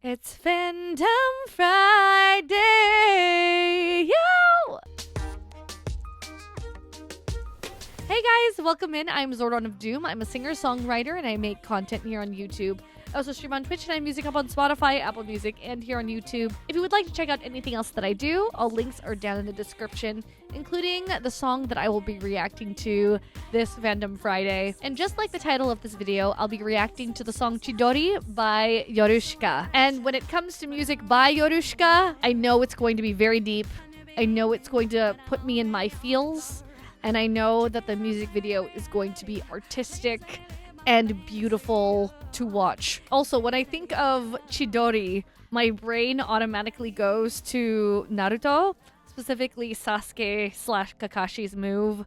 It's Fandom Friday! Yo! Hey guys, welcome in. I'm Zordon of Doom. I'm a singer-songwriter and I make content here on YouTube. I also stream on Twitch and I have music up on Spotify, Apple Music, and here on YouTube. If you would like to check out anything else that I do, all links are down in the description, including the song that I will be reacting to this Fandom Friday. And just like the title of this video, I'll be reacting to the song Chidori by Yorushika. And when it comes to music by Yorushika, I know it's going to be very deep. I know it's going to put me in my feels. And I know that the music video is going to be artistic and beautiful to watch. Also, when I think of Chidori, my brain automatically goes to Naruto, specifically Sasuke/Kakashi's move,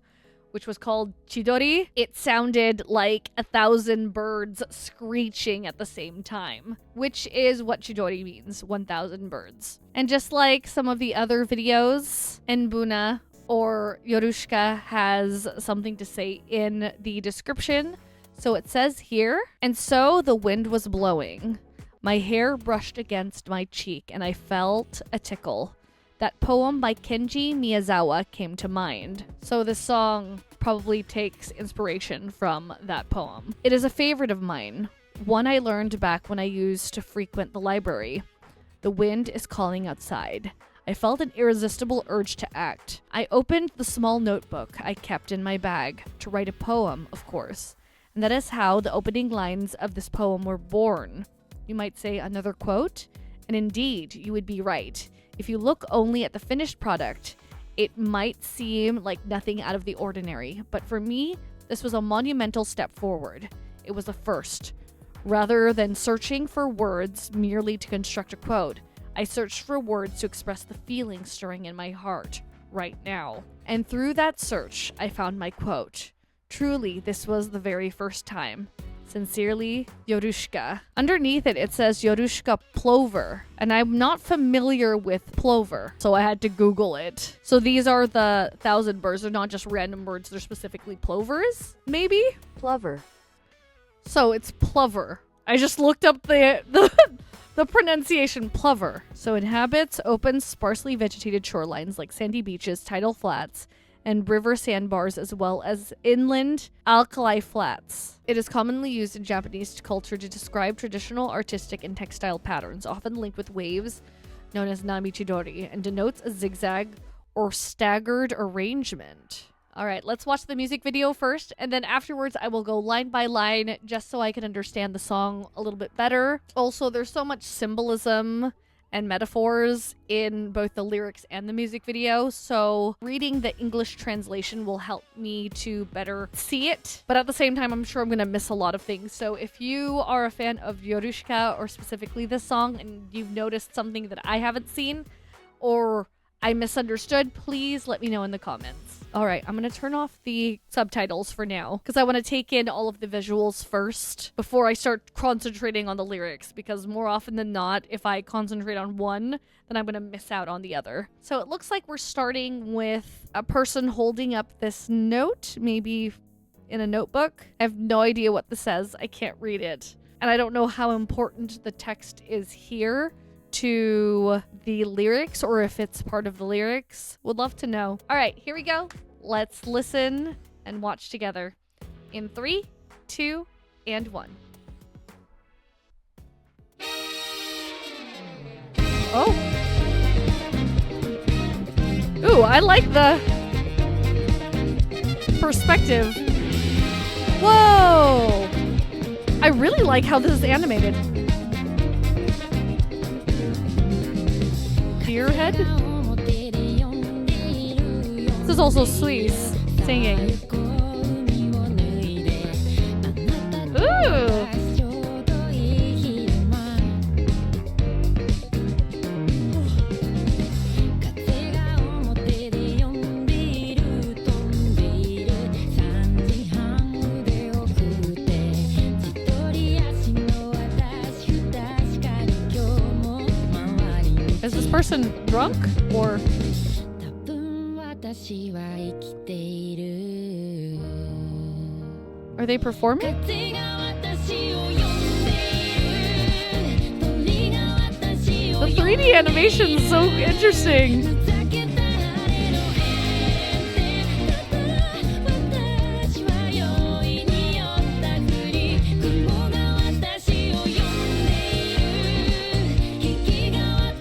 which was called Chidori. It sounded like 1,000 birds screeching at the same time, which is what Chidori means, 1,000 birds. And just like some of the other videos, Enbuna or Yorushika has something to say in the description. So it says here, and so the wind was blowing. My hair brushed against my cheek and I felt a tickle. That poem by Kenji Miyazawa came to mind. So this song probably takes inspiration from that poem. It is a favorite of mine, one I learned back when I used to frequent the library. The wind is calling outside. I felt an irresistible urge to act. I opened the small notebook I kept in my bag to write a poem, of course. And that is how the opening lines of this poem were born. You might say another quote, and indeed, you would be right. If you look only at the finished product, it might seem like nothing out of the ordinary. But for me, this was a monumental step forward. It was a first. Rather than searching for words merely to construct a quote, I searched for words to express the feelings stirring in my heart right now. And through that search, I found my quote. Truly, this was the very first time. Sincerely, Yorushika. Underneath it, it says Yorushika plover, and I'm not familiar with plover, so I had to Google it. So these are the 1,000 birds. They're not just random birds, they're specifically plovers, maybe? Plover. So it's plover. I just looked up the pronunciation, plover. So inhabits open, sparsely vegetated shorelines like sandy beaches, tidal flats, and river sandbars, as well as inland alkali flats. It is commonly used in Japanese culture to describe traditional artistic and textile patterns, often linked with waves known as nami-chidori, and denotes a zigzag or staggered arrangement. All right, let's watch the music video first, and then afterwards I will go line by line just so I can understand the song a little bit better. Also, there's so much symbolism and metaphors in both the lyrics and the music video, so reading the English translation will help me to better see it. But at the same time, I'm sure I'm gonna miss a lot of things. So if you are a fan of Yorushika, or specifically this song, and you've noticed something that I haven't seen, or I misunderstood, please let me know in the comments. All right, I'm going to turn off the subtitles for now because I want to take in all of the visuals first before I start concentrating on the lyrics, because more often than not, if I concentrate on one, then I'm going to miss out on the other. So it looks like we're starting with a person holding up this note, maybe in a notebook. I have no idea what this says. I can't read it. And I don't know how important the text is here to the lyrics, or if it's part of the lyrics. Would love to know. All right, here we go. Let's listen and watch together in 3, 2, and 1. Oh. Ooh, I like the perspective. Whoa. I really like how this is animated. Deer head? This is also Swiss singing. Ooh! Is this person drunk or? Are they performing? 3D animation is so interesting.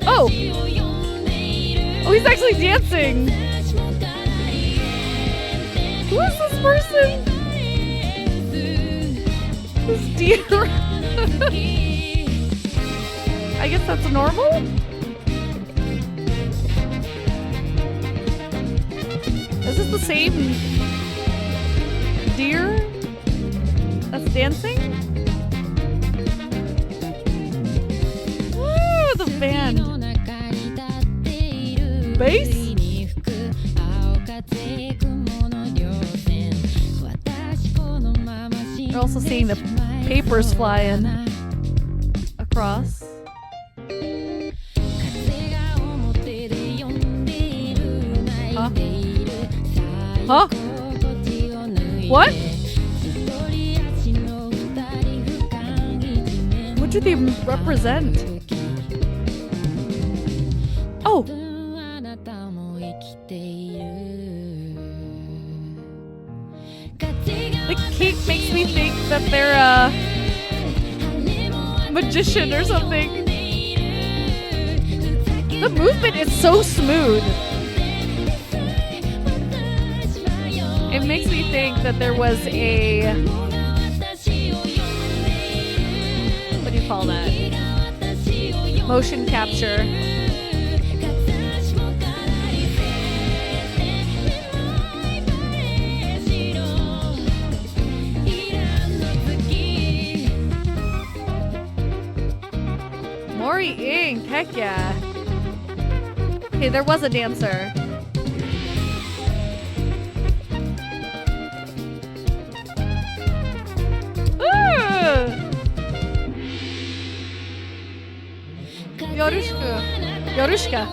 Oh! Oh, he's actually dancing. Who is this person? This deer. I guess that's normal? Is this the same deer that's dancing? Woo, the band. Bass? We're also seeing the papers flying across. Huh? What? What do they represent? Oh! The cape makes me think that they're a magician or something. The movement is so smooth. It makes me think that there was a... what do you call that? Motion capture. Mori Ink, heck yeah. Okay, there was a dancer. Yorushika.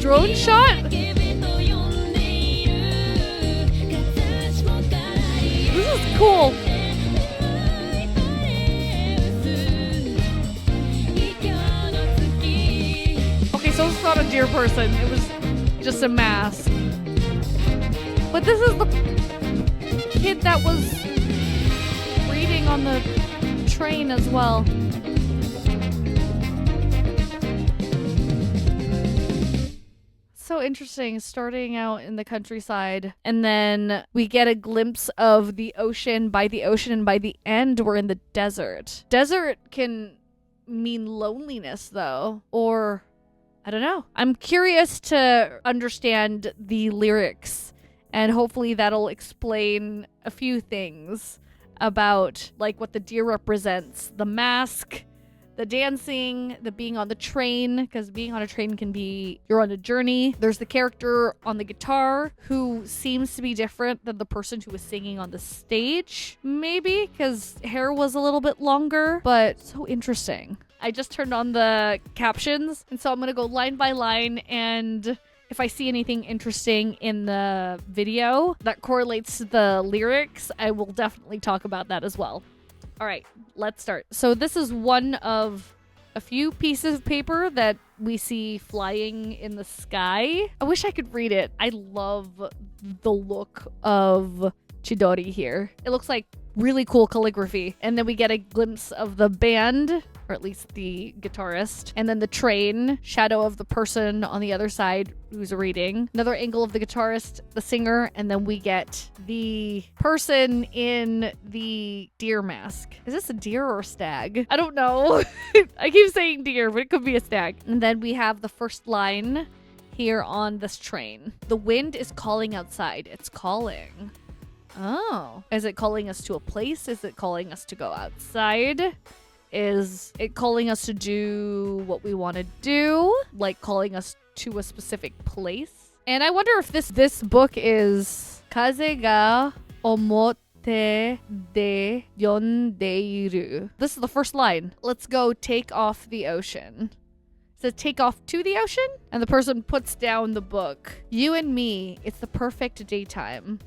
Drone shot? This is cool. So it's not a deer person, it was just a mask. But this is the kid that was reading on the train as well. So interesting, starting out in the countryside, and then we get a glimpse of the ocean, and by the end we're in the desert. Desert can mean loneliness though, or I don't know. I'm curious to understand the lyrics, and hopefully that'll explain a few things about like what the deer represents, the mask, the dancing, the being on the train, because being on a train can be you're on a journey. There's the character on the guitar who seems to be different than the person who was singing on the stage, maybe because hair was a little bit longer, but so interesting. I just turned on the captions, and so I'm going to go line by line, and if I see anything interesting in the video that correlates to the lyrics, I will definitely talk about that as well. All right, let's start. So this is one of a few pieces of paper that we see flying in the sky. I wish I could read it. I love the look of Chidori here. It looks like really cool calligraphy. And then we get a glimpse of the band, or at least the guitarist, and then the train, shadow of the person on the other side who's reading, another angle of the guitarist, the singer, and then we get the person in the deer mask. Is this a deer or a stag? I don't know. I keep saying deer, but it could be a stag. And then we have the first line here on this train. The wind is calling outside. It's calling. Oh. Is it calling us to a place? Is it calling us to go outside? Is it calling us to do what we want to do? Like calling us to a specific place? And I wonder if this book is Kaze ga te de yondeiru. This is the first line. Let's go take off the ocean. It says take off to the ocean? And the person puts down the book. You and me, it's the perfect daytime.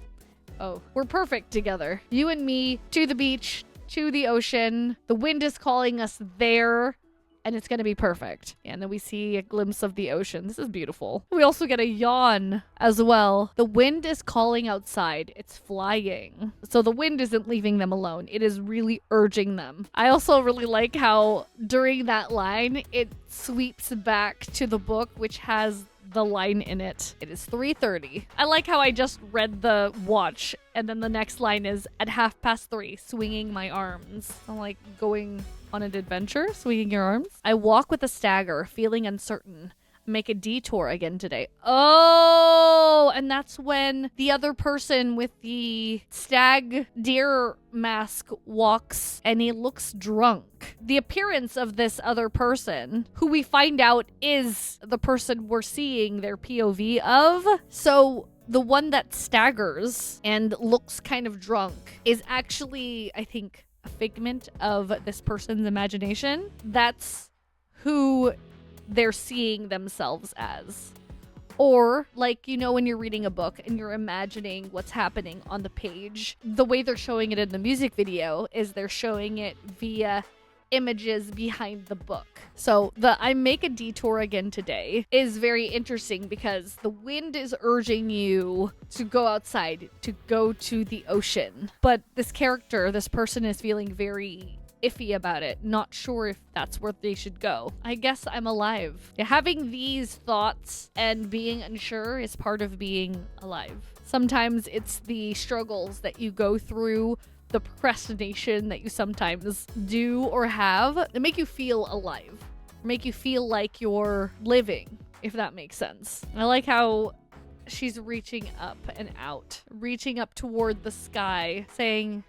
Oh, we're perfect together. You and me, to the beach, to the ocean. The wind is calling us there, and it's gonna be perfect. And then we see a glimpse of the ocean. This is beautiful. We also get a yawn as well. The wind is calling outside. It's flying. So the wind isn't leaving them alone. It is really urging them. I also really like how during that line, it sweeps back to the book, which has the line in it. It is 3:30. I like how I just read the watch, and then the next line is at 3:30, swinging my arms. I'm like going on an adventure, swinging your arms. I walk with a stagger, feeling uncertain. Make a detour again today. Oh, and that's when the other person with the stag deer mask walks and he looks drunk. The appearance of this other person, who we find out is the person we're seeing their POV of. So the one that staggers and looks kind of drunk is actually, I think, a figment of this person's imagination. That's who they're seeing themselves as. Or, like, you know, when you're reading a book and you're imagining what's happening on the page, the way they're showing it in the music video is they're showing it via images behind the book. So the I make a detour again today is very interesting because the wind is urging you to go outside, to go to the ocean. But this character, this person is feeling very iffy about it, not sure if that's where they should go. I guess I'm alive. Having these thoughts and being unsure is part of being alive. Sometimes it's the struggles that you go through, the procrastination that you sometimes do or have that make you feel alive, make you feel like you're living, if that makes sense. I like how she's reaching up and out, reaching up toward the sky, saying,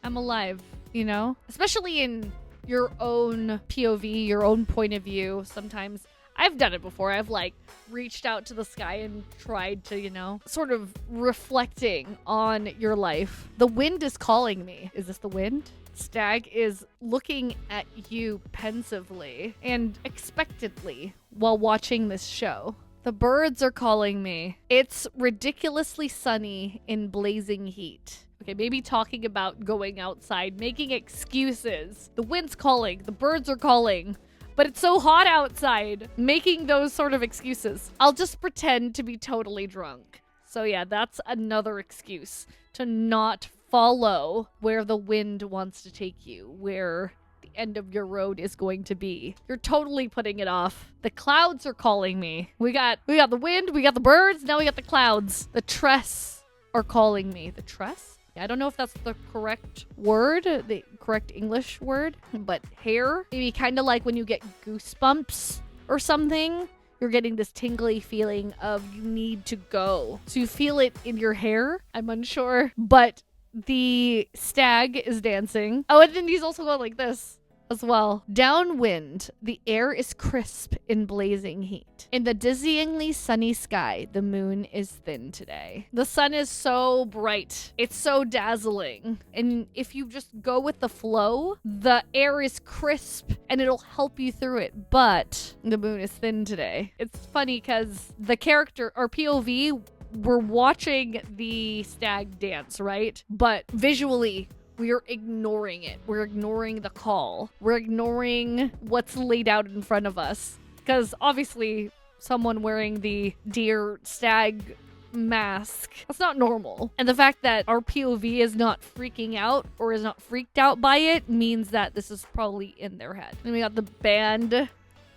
I'm alive. You know, especially in your own POV, your own point of view. Sometimes I've done it before. I've like reached out to the sky and tried to, you know, sort of reflecting on your life. The wind is calling me. Is this the wind? Stag is looking at you pensively and expectantly while watching this show. The birds are calling me. It's ridiculously sunny in blazing heat. Okay, maybe talking about going outside, making excuses. The wind's calling, the birds are calling, but it's so hot outside. Making those sort of excuses. I'll just pretend to be totally drunk. So yeah, that's another excuse to not follow where the wind wants to take you, where the end of your road is going to be. You're totally putting it off. The clouds are calling me. We got the wind, we got the birds, now we got the clouds. The tress are calling me. The tress? I don't know if that's the correct word, the correct English word, but hair. Maybe kind of like when you get goosebumps or something. You're getting this tingly feeling of you need to go. So you feel it in your hair. I'm unsure. But the stag is dancing. Oh, and then he's also going like this as well. Downwind, the air is crisp in blazing heat. In the dizzyingly sunny sky, the moon is thin today. The sun is so bright. It's so dazzling. And if you just go with the flow, the air is crisp and it'll help you through it. But the moon is thin today. It's funny because the character, or POV, we're watching the stag dance, right? But visually, we're ignoring it. We're ignoring the call. We're ignoring what's laid out in front of us. Because obviously, someone wearing the deer stag mask, that's not normal. And the fact that our POV is not freaking out or is not freaked out by it means that this is probably in their head. And we got the band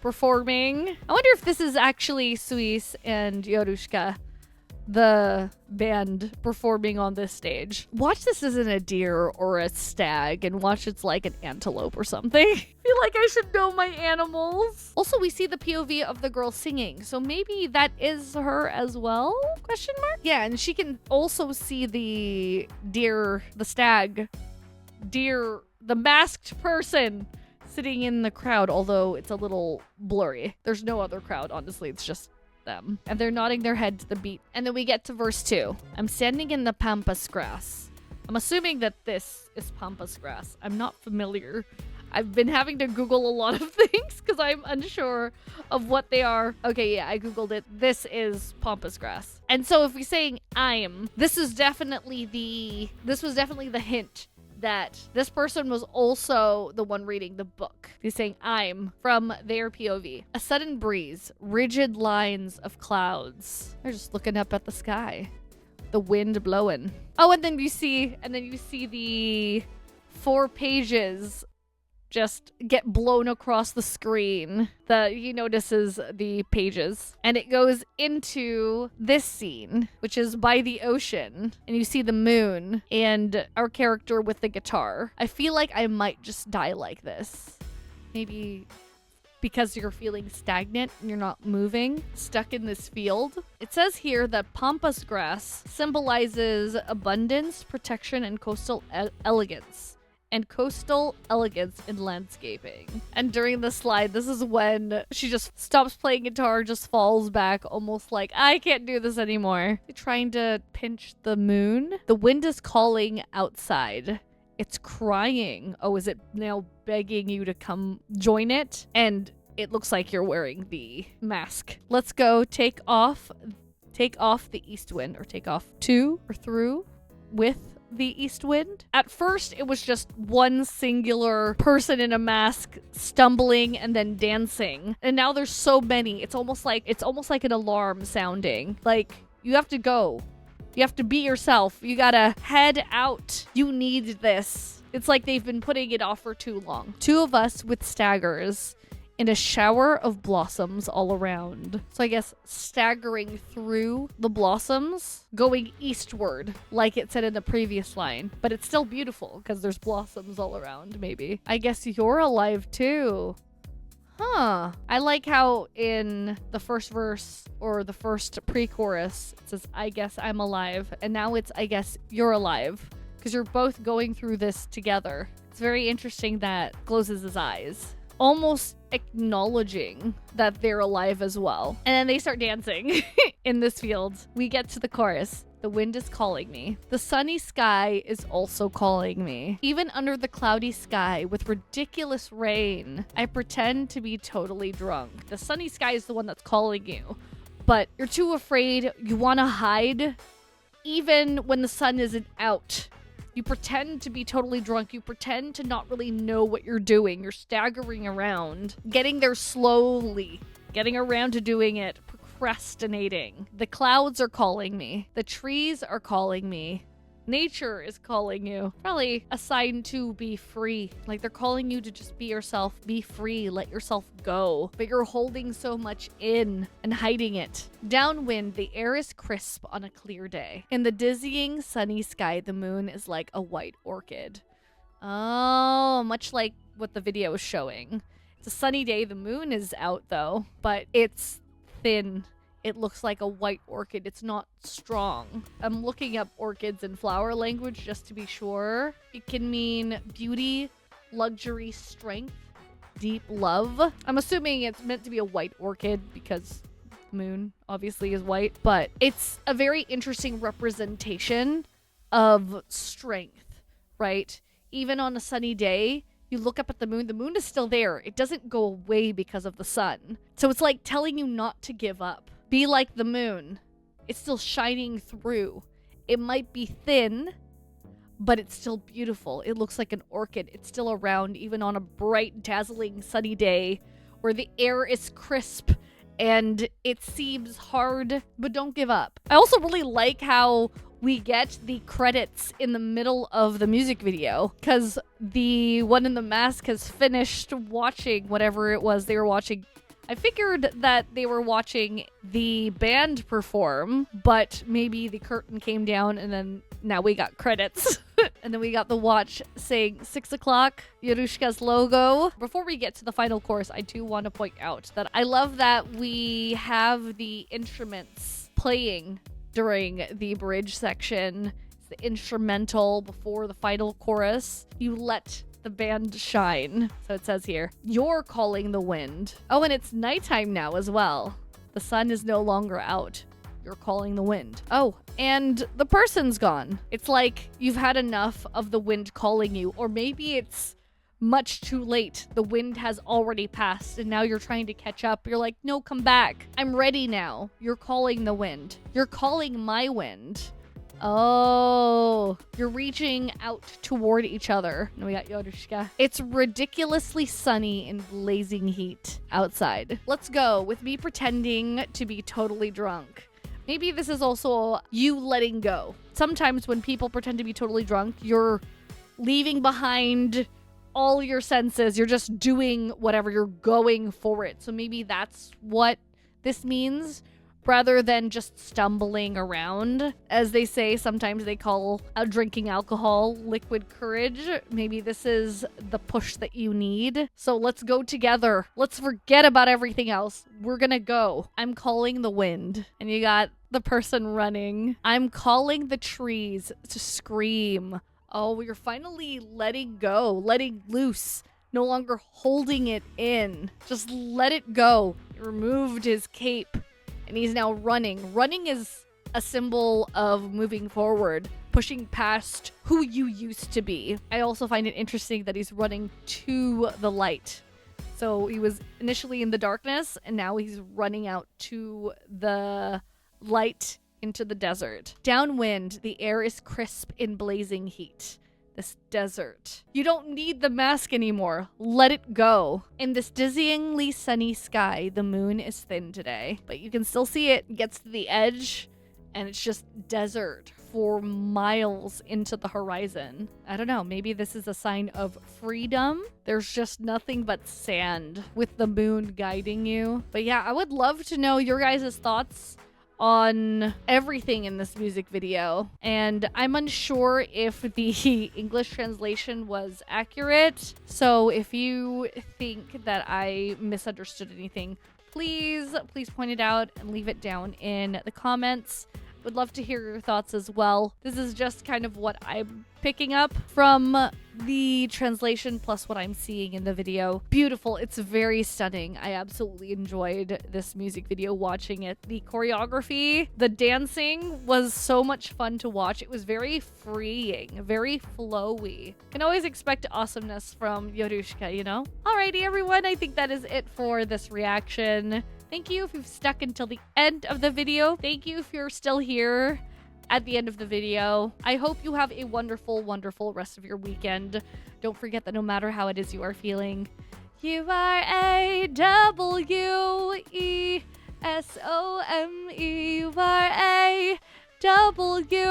performing. I wonder if this is actually Suis and Yorushika, the band performing on this stage. Watch this isn't a deer or a stag, and watch it's like an antelope or something. I feel like I should know my animals. Also, we see the POV of the girl singing, so maybe that is her as well? Question mark? Yeah, and she can also see the deer, the stag, deer, the masked person sitting in the crowd, although it's a little blurry. There's no other crowd, honestly. It's just them. And they're nodding their head to the beat. And then we get to verse 2. I'm standing in the pampas grass. I'm assuming that this is pampas grass. I'm not familiar. I've been having to Google a lot of things because I'm unsure of what they are. Okay, yeah, I Googled it. This is pampas grass. And so if we're saying I'm, this was definitely the hint that this person was also the one reading the book. He's saying I'm from their POV. A sudden breeze, rigid lines of clouds. They're just looking up at the sky. The wind blowing. Oh, and then you see the 4 pages just get blown across the screen. He notices the pages. And it goes into this scene, which is by the ocean. And you see the moon and our character with the guitar. I feel like I might just die like this. Maybe because you're feeling stagnant and you're not moving, stuck in this field. It says here that pampas grass symbolizes abundance, protection, and coastal elegance. And coastal elegance in landscaping. And during the slide, this is when she just stops playing guitar, just falls back, almost like, I can't do this anymore. Trying to pinch the moon. The wind is calling outside. It's crying. Oh, is it now begging you to come join it? And it looks like you're wearing the mask. Let's go take off the east wind, or take off to or through with the east wind. At first, it was just one singular person in a mask stumbling and then dancing. And now there's so many. It's almost like an alarm sounding. Like, you have to go. You have to be yourself. You gotta head out. You need this. It's like they've been putting it off for too long. 2 of us with staggers in a shower of blossoms all around. So I guess staggering through the blossoms, going eastward, like it said in the previous line. But it's still beautiful because there's blossoms all around, maybe. I guess you're alive too. Huh. I like how in the first verse, or the first pre-chorus, it says, I guess I'm alive. And now it's, I guess you're alive. Because you're both going through this together. It's very interesting that closes his eyes, almost acknowledging that they're alive as well. And then they start dancing in this field. We get to the chorus. The wind is calling me. The sunny sky is also calling me. Even under the cloudy sky with ridiculous rain, I pretend to be totally drunk. The sunny sky is the one that's calling you, but you're too afraid. You want to hide even when the sun isn't out. You pretend to be totally drunk. You pretend to not really know what you're doing. You're staggering around, getting there slowly, getting around to doing it, procrastinating. The clouds are calling me. The trees are calling me. Nature is calling you. Probably a sign to be free. Like they're calling you to just be yourself, be free, let yourself go. But you're holding so much in and hiding it. Downwind, the air is crisp on a clear day. In the dizzying sunny sky, the moon is like a white orchid. Oh, much like what the video is showing. It's a sunny day. The moon is out though, but it's thin. It looks like a white orchid. It's not strong. I'm looking up orchids in flower language just to be sure. It can mean beauty, luxury, strength, deep love. I'm assuming it's meant to be a white orchid because the moon obviously is white, but it's a very interesting representation of strength, right? Even on a sunny day, you look up at the moon is still there. It doesn't go away because of the sun. So it's like telling you not to give up. Be like the moon. It's still shining through. It might be thin, but it's still beautiful. It looks like an orchid. It's still around even on a bright, dazzling, sunny day where the air is crisp and it seems hard, but don't give up. I also really like how we get the credits in the middle of the music video because the one in the mask has finished watching whatever it was they were watching. I figured that they were watching the band perform, but maybe the curtain came down and then now we got credits. And then we got the watch saying 6 o'clock, Yorushika's logo. Before we get to the final chorus, I do want to point out that I love that we have the instruments playing during the bridge section. It's the instrumental before the final chorus. You let the band shine. So it says here, you're calling the wind. Oh, and it's nighttime now as well. The sun is no longer out. You're calling the wind. Oh, and the person's gone. It's like you've had enough of the wind calling you, or maybe it's much too late. The wind has already passed and now you're trying to catch up. You're like, no, come back. I'm ready now. You're calling the wind. You're calling my wind. Oh, you're reaching out toward each other. And we got Yorushika. It's ridiculously sunny and blazing heat outside. Let's go with me pretending to be totally drunk. Maybe this is also you letting go. Sometimes when people pretend to be totally drunk, you're leaving behind all your senses. You're just doing whatever. You're going for it. So maybe that's what this means, rather than just stumbling around. As they say, sometimes they call drinking alcohol liquid courage. Maybe this is the push that you need. So let's go together. Let's forget about everything else. We're gonna go. I'm calling the wind. And you got the person running. I'm calling the trees to scream. Oh, you're finally letting go, letting loose, no longer holding it in. Just let it go. He removed his cape and he's now running. Running is a symbol of moving forward, pushing past who you used to be. I also find it interesting that he's running to the light. So he was initially in the darkness and now he's running out to the light into the desert. Downwind, the air is crisp in blazing heat. This desert. You don't need the mask anymore. Let it go. In this dizzyingly sunny sky, the moon is thin today, but you can still see it. It gets to the edge, and it's just desert for miles into the horizon. I don't know, maybe this is a sign of freedom. There's just nothing but sand with the moon guiding you. But yeah, I would love to know your guys' thoughts on everything in this music video, and I'm unsure if the English translation was accurate, so if you think that I misunderstood anything, please point it out and leave it down in the comments. Would love to hear your thoughts as well. This is just kind of what I'm picking up from the translation plus what I'm seeing in the video. Beautiful. It's very stunning. I absolutely enjoyed this music video watching it. The choreography, the dancing was so much fun to watch. It was very freeing, very flowy. Can always expect awesomeness from Yorushika, you know? Alrighty, everyone. I think that is it for this reaction. Thank you if you've stuck until the end of the video. Thank you if you're still here at the end of the video. I hope you have a wonderful, wonderful rest of your weekend. Don't forget that no matter how it is you are feeling, you are A-W-E-S-O-M-E. You are A-W-E-S-O-M-E.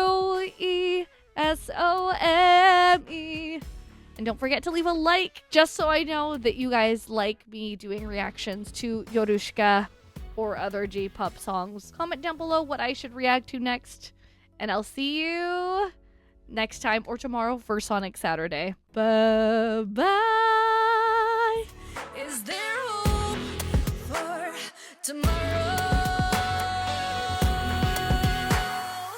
And don't forget to leave a like, just so I know that you guys like me doing reactions to Yorushika or other J-pop songs. Comment down below what I should react to next. And I'll see you next time or tomorrow for Sonic Saturday. Bye-bye. Is there hope for tomorrow?